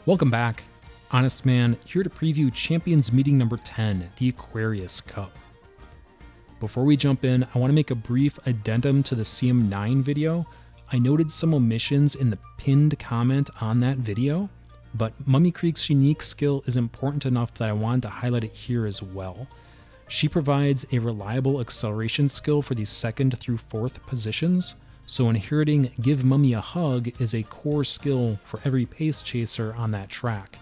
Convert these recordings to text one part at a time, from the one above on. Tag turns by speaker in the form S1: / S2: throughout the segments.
S1: Welcome back. Honestman here to preview Champions Meeting number 10, the Aquarius Cup. Before we jump in, I want to make a brief addendum to the CM9 video. I noted some omissions in the pinned comment on that video, but Mummy Creek's unique skill is important enough that I wanted to highlight it here as well. She provides a reliable acceleration skill for the 2nd through 4th positions, so inheriting Give Mummy a Hug is a core skill for every pace chaser on that track.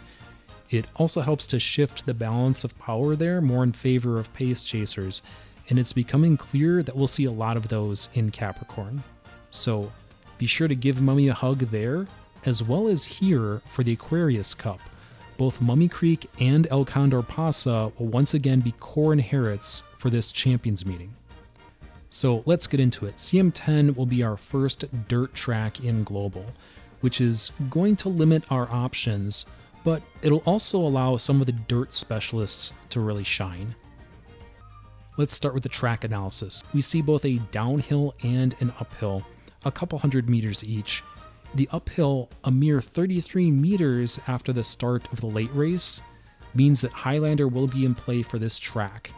S1: It also helps to shift the balance of power there more in favor of pace chasers, and it's becoming clear that we'll see a lot of those in Capricorn. So be sure to give Mummy a hug there, as well as here for the Aquarius Cup. Both Mummy Creek and El Condor Pasa will once again be core inherits for this Champions Meeting. So let's get into it. CM10 will be our first dirt track in Global, which is going to limit our options, but it'll also allow some of the dirt specialists to really shine. Let's start with the track analysis. We see both a downhill and an uphill, a couple hundred meters each. The uphill, a mere 33 meters after the start of the late race, means that Highlander will be in play for this track.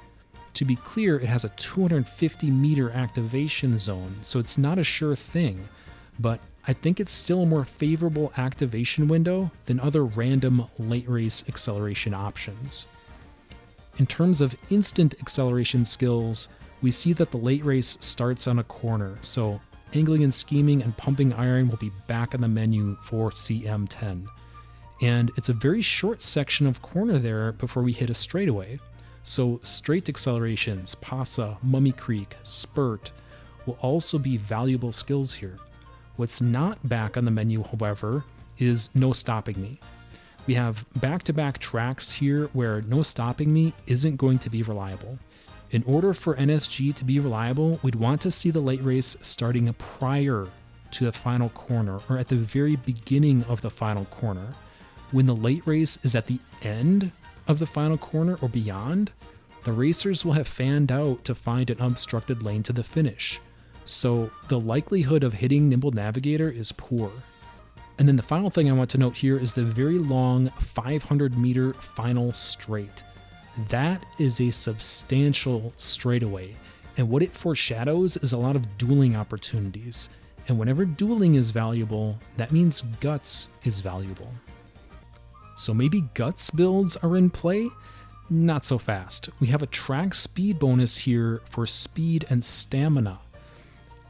S1: To be clear, it has a 250 meter activation zone, so it's not a sure thing, but I think it's still a more favorable activation window than other random late race acceleration options. In terms of instant acceleration skills, we see that the late race starts on a corner, so angling and scheming and pumping iron will be back on the menu for CM10. And it's a very short section of corner there before we hit a straightaway. So straight accelerations, Pasa, Mummy Creek, Spurt will also be valuable skills here. What's not back on the menu, however, is No Stopping Me. We have back-to-back tracks here where No Stopping Me isn't going to be reliable. In order for NSG to be reliable, we'd want to see the late race starting prior to the final corner or at the very beginning of the final corner. When the late race is at the end of the final corner or beyond, the racers will have fanned out to find an obstructed lane to the finish. So the likelihood of hitting Nimble Navigator is poor. And then the final thing I want to note here is the very long 500 meter final straight. That is a substantial straightaway, and what it foreshadows is a lot of dueling opportunities. And whenever dueling is valuable, that means guts is valuable. So maybe guts builds are in play? Not so fast. We have a track speed bonus here for speed and stamina.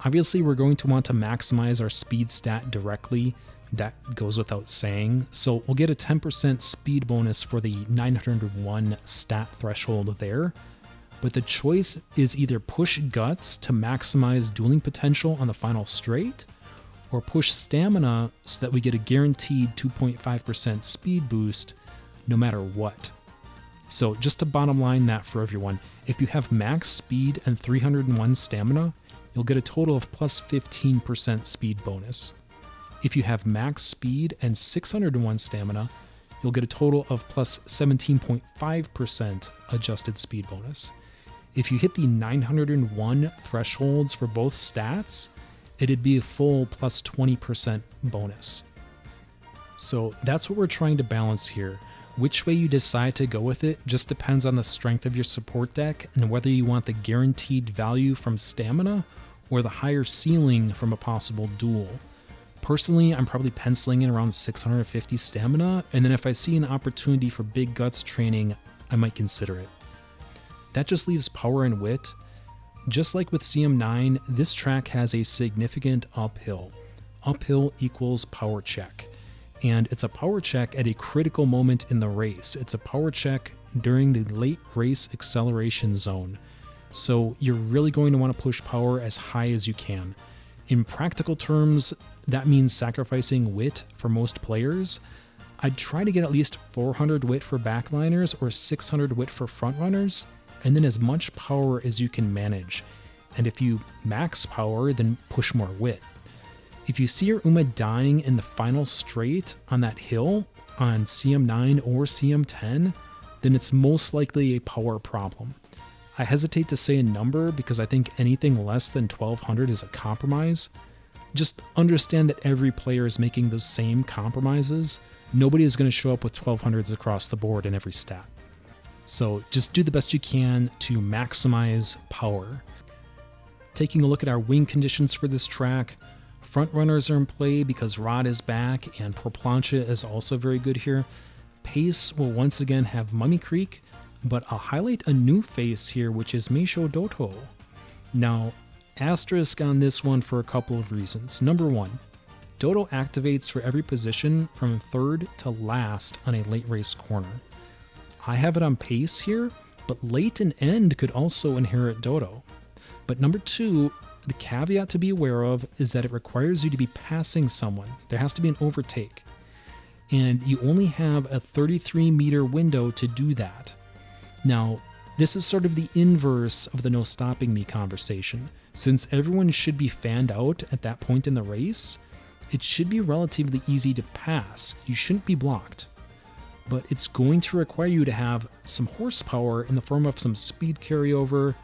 S1: Obviously, we're going to want to maximize our speed stat directly. That goes without saying. So we'll get a 10% speed bonus for the 901 stat threshold there. But the choice is either push guts to maximize dueling potential on the final straight, or push stamina so that we get a guaranteed 2.5% speed boost no matter what. So just to bottom line that for everyone, if you have max speed and 301 stamina, you'll get a total of plus 15% speed bonus. If you have max speed and 601 stamina, you'll get a total of plus 17.5% adjusted speed bonus. If you hit the 901 thresholds for both stats, it'd be a full plus 20% bonus. So that's what we're trying to balance here. Which way you decide to go with it just depends on the strength of your support deck and whether you want the guaranteed value from stamina or the higher ceiling from a possible duel. Personally, I'm probably penciling in around 650 stamina, and then if I see an opportunity for big guts training, I might consider it. That just leaves power and wit. Just like with CM9, this track has a significant uphill. Uphill equals power check. And it's a power check at a critical moment in the race. It's a power check during the late race acceleration zone. So you're really going to want to push power as high as you can. In practical terms, that means sacrificing wit for most players. I'd try to get at least 400 wit for backliners or 600 wit for frontrunners, and then as much power as you can manage. And if you max power, then push more wit. If you see your Uma dying in the final straight on that hill on CM9 or CM10, then it's most likely a power problem. I hesitate to say a number because I think anything less than 1200 is a compromise, Just understand that every player is making those same compromises. Nobody is going to show up with 1200s across the board in every stat. So just do the best you can to maximize power. Taking a look at our wing conditions for this track, front runners are in play because Rod is back and Poor Plancha is also very good here. Pace will once again have Mummy Creek, but I'll highlight a new face here, which is Meisho Doto. Now, asterisk on this one for a couple of reasons. Number one, Doto activates for every position from third to last on a late race corner. I have it on pace here, but late and end could also inherit Doto. But number two, the caveat to be aware of is that it requires you to be passing someone. There has to be an overtake. And you only have a 33-meter window to do that. Now, this is sort of the inverse of the no stopping me conversation. Since everyone should be fanned out at that point in the race, it should be relatively easy to pass. You shouldn't be blocked. But it's going to require you to have some horsepower in the form of some speed carryover,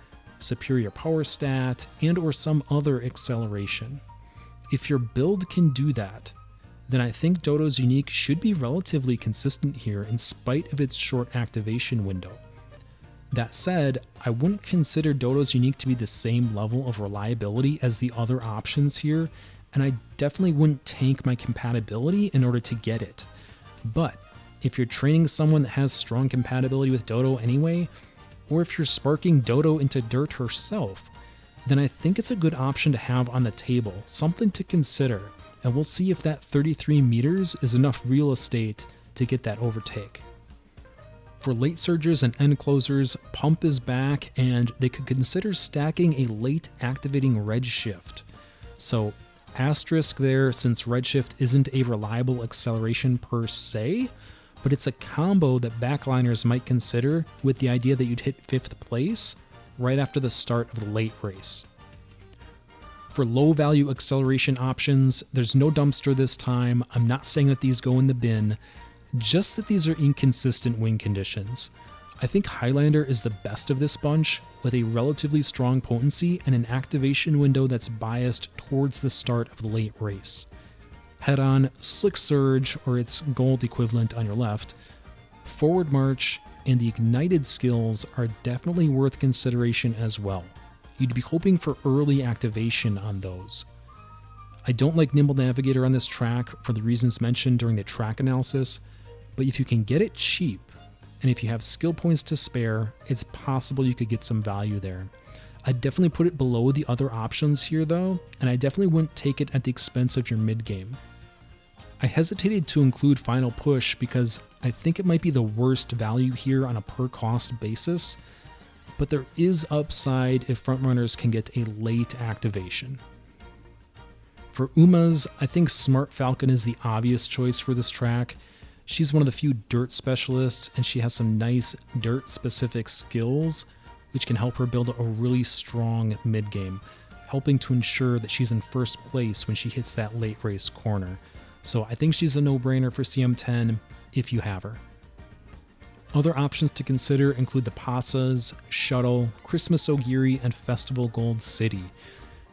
S1: superior power stat, and or some other acceleration. If your build can do that, then I think Doto's unique should be relatively consistent here in spite of its short activation window. That said, I wouldn't consider Doto's unique to be the same level of reliability as the other options here, and I definitely wouldn't tank my compatibility in order to get it. But if you're training someone that has strong compatibility with Doto anyway, or if you're sparking Doto into dirt herself, then I think it's a good option to have on the table, something to consider, and we'll see if that 33 meters is enough real estate to get that overtake. For late surgers and end closers, Pump is back, and they could consider stacking a late activating Redshift. So asterisk there, since Redshift isn't a reliable acceleration per se, but it's a combo that backliners might consider with the idea that you'd hit 5th place right after the start of the late race. For low value acceleration options, there's no dumpster this time. I'm not saying that these go in the bin, just that these are inconsistent wing conditions. I think Highlander is the best of this bunch, with a relatively strong potency and an activation window that's biased towards the start of the late race. Head-on, Slick Surge, or its gold equivalent on your left, Forward March, and the Ignited skills are definitely worth consideration as well. You'd be hoping for early activation on those. I don't like Nimble Navigator on this track for the reasons mentioned during the track analysis, but if you can get it cheap, and if you have skill points to spare, it's possible you could get some value there. I'd definitely put it below the other options here though, and I definitely wouldn't take it at the expense of your mid-game. I hesitated to include Final Push because I think it might be the worst value here on a per cost basis, but there is upside if frontrunners can get a late activation. For Umas, I think Smart Falcon is the obvious choice for this track. She's one of the few dirt specialists, and she has some nice dirt-specific skills, which can help her build a really strong mid-game, helping to ensure that she's in first place when she hits that late race corner. So I think she's a no-brainer for CM10 if you have her. Other options to consider include the Pasas, Shuttle, Christmas Ogiri, and Festival Gold City.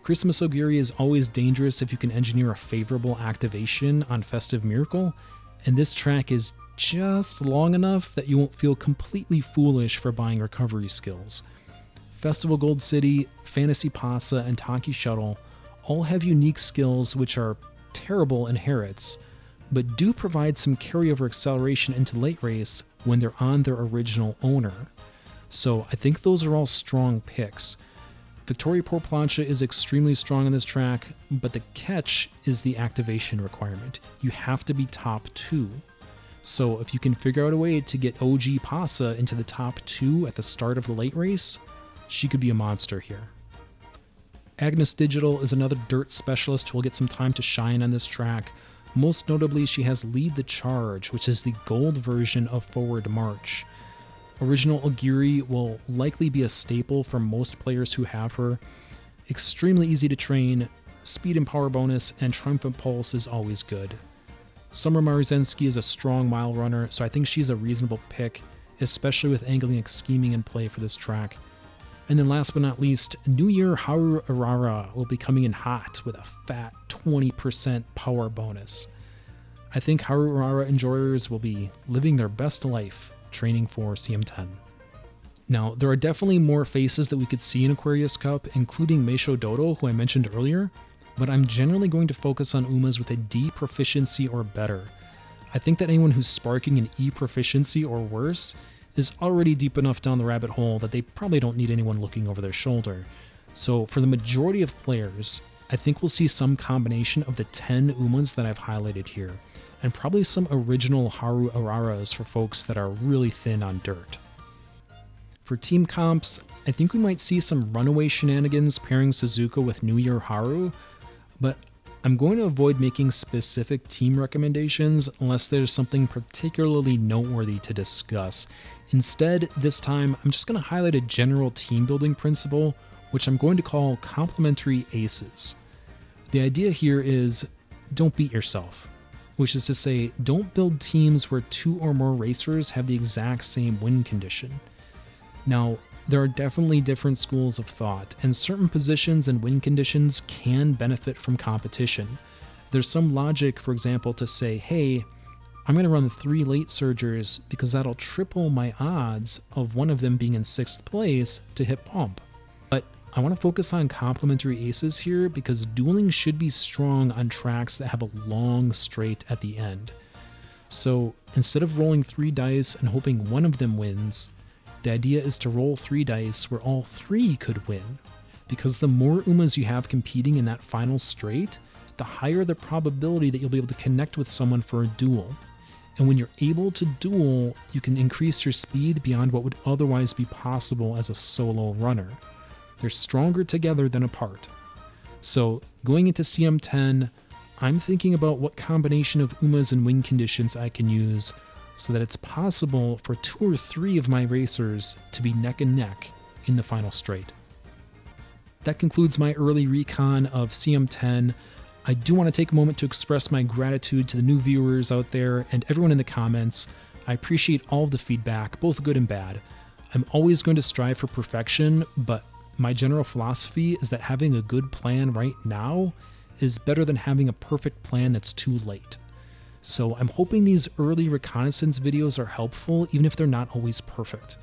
S1: Christmas Ogiri is always dangerous if you can engineer a favorable activation on Festive Miracle, and this track is just long enough that you won't feel completely foolish for buying recovery skills. Festival Gold City, Fantasy Pasa, and Taki Shuttle all have unique skills which are terrible inherits, but do provide some carryover acceleration into late race when they're on their original owner. So I think those are all strong picks. Victoria Poor Plancha is extremely strong on this track, but the catch is the activation requirement. You have to be top 2. So if you can figure out a way to get OG Pasa into the top 2 at the start of the late race, she could be a monster here. Agnes Digital is another dirt specialist who will get some time to shine on this track. Most notably, she has Lead the Charge, which is the gold version of Forward March. Original Ogiri will likely be a staple for most players who have her. Extremely easy to train, speed and power bonus, and Triumphant Pulse is always good. Summer Maruzensky is a strong mile runner, so I think she's a reasonable pick, especially with angling and scheming in play for this track. And then last but not least, New Year Haru Urara will be coming in hot with a fat 20% power bonus. I think Haru Urara enjoyers will be living their best life training for CM10. Now, there are definitely more faces that we could see in Aquarius Cup, including Meisho Dodo, who I mentioned earlier, but I'm generally going to focus on Umas with a D proficiency or better. I think that anyone who's sparking an E proficiency or worse is already deep enough down the rabbit hole that they probably don't need anyone looking over their shoulder. So for the majority of players, I think we'll see some combination of the 10 Umas that I've highlighted here, and probably some original Haru Uraras for folks that are really thin on dirt. For team comps, I think we might see some runaway shenanigans pairing Suzuka with New Year Haru, but I'm going to avoid making specific team recommendations unless there's something particularly noteworthy to discuss. Instead, this time, I'm just going to highlight a general team building principle, which I'm going to call complementary aces. The idea here is don't beat yourself, which is to say, don't build teams where 2 or more racers have the exact same win condition. Now, there are definitely different schools of thought, and certain positions and win conditions can benefit from competition. There's some logic, for example, to say, hey, I'm going to run 3 late surgers because that'll triple my odds of one of them being in 6th place to hit pump. But I want to focus on complementary aces here because dueling should be strong on tracks that have a long straight at the end. So instead of rolling 3 dice and hoping one of them wins, the idea is to roll 3 dice where all 3 could win, because the more Umas you have competing in that final straight, the higher the probability that you'll be able to connect with someone for a duel. And when you're able to duel, you can increase your speed beyond what would otherwise be possible as a solo runner. They're stronger together than apart. So going into CM10, I'm thinking about what combination of Umas and win conditions I can use so that it's possible for 2 or 3 of my racers to be neck and neck in the final straight. That concludes my early recon of CM10. I do want to take a moment to express my gratitude to the new viewers out there and everyone in the comments. I appreciate all of the feedback, both good and bad. I'm always going to strive for perfection, but my general philosophy is that having a good plan right now is better than having a perfect plan that's too late. So I'm hoping these early reconnaissance videos are helpful, even if they're not always perfect.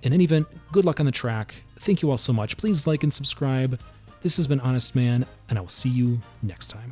S1: In any event, good luck on the track. Thank you all so much. Please like and subscribe. This has been Honest Man, and I will see you next time.